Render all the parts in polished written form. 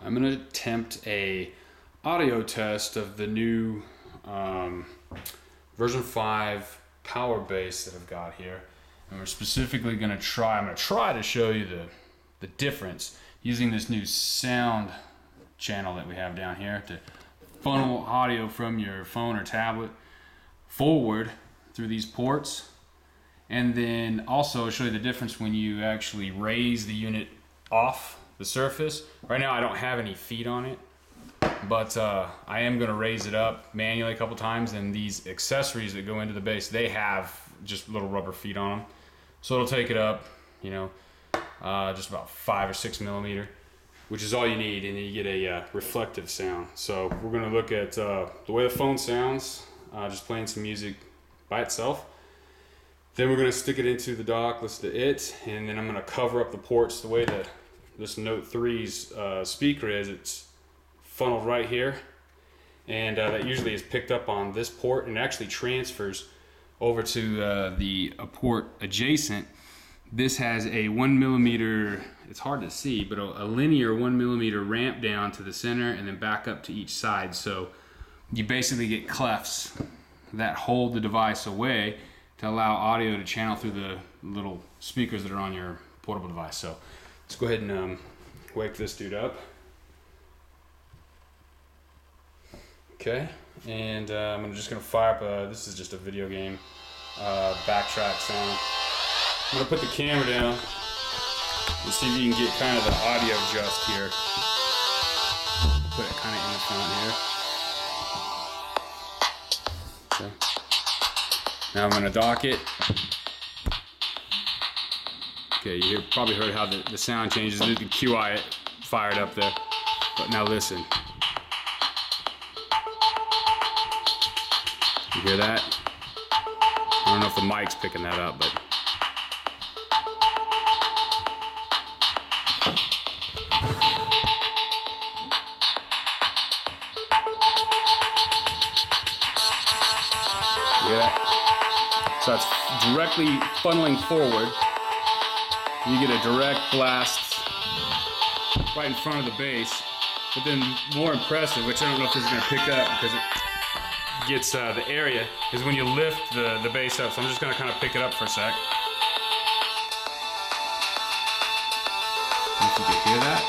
I'm gonna attempt a audio test of the new version 5 PowerBase that I've got here. And we're specifically I'm gonna try to show you the difference using this new sound channel that we have down here to funnel audio from your phone or tablet forward through these ports. And then also show you the difference when you actually raise the unit off the surface. Right now I don't have any feet on it, but I am going to raise it up manually a couple times, and these accessories that go into the base, they have just little rubber feet on them. So it'll take it up, you know, just about 5 or 6 millimeter, which is all you need, and then you get a reflective sound. So we're going to look at the way the phone sounds, just playing some music by itself. Then we're going to stick it into the dock, listen to it, and then I'm going to cover up the ports the way that this Note 3's speaker is. It's funneled right here, and that usually is picked up on this port and actually transfers over to the port adjacent. This has a 1 millimeter, it's hard to see, but a linear 1 millimeter ramp down to the center and then back up to each side. So you basically get clefts that hold the device away to allow audio to channel through the little speakers that are on your portable device. So let's go ahead and wake this dude up. Okay, and I'm just gonna fire up this is just a video game backtrack sound. I'm gonna put the camera down and see if you can get kind of the audio just here. Put it kind of in the front here. Okay. Now I'm gonna dock it. Okay, you probably heard how the sound changes. The QI fired up there. But now listen. You hear that? I don't know if the mic's picking that up, but you hear that? So it's directly funneling forward. You get a direct blast right in front of the base. But then more impressive, which I don't know if this is going to pick up because it gets the area, is when you lift the base up. So I'm just going to kind of pick it up for a sec. If you can hear that.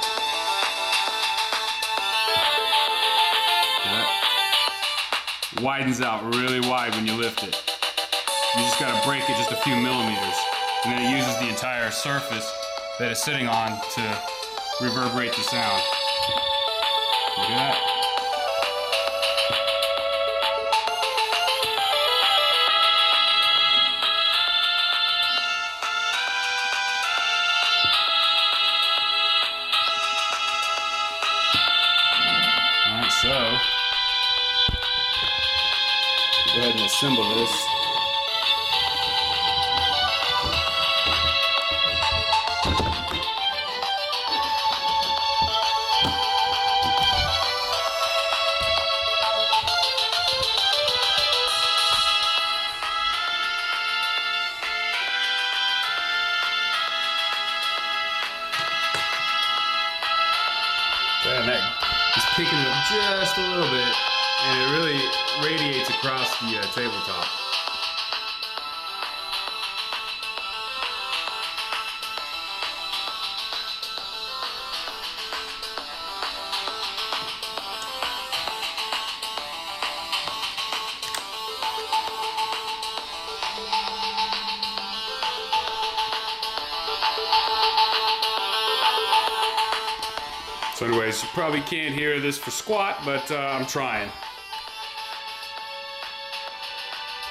That widens out really wide when you lift it. You just got to break it just a few millimeters, and then it uses the entire surface that it's sitting on to reverberate the sound. You hear that? Alright, so go ahead and assemble this. And that is picking it up just a little bit, and it really radiates across the tabletop. So anyways, you probably can't hear this for squat, but I'm trying.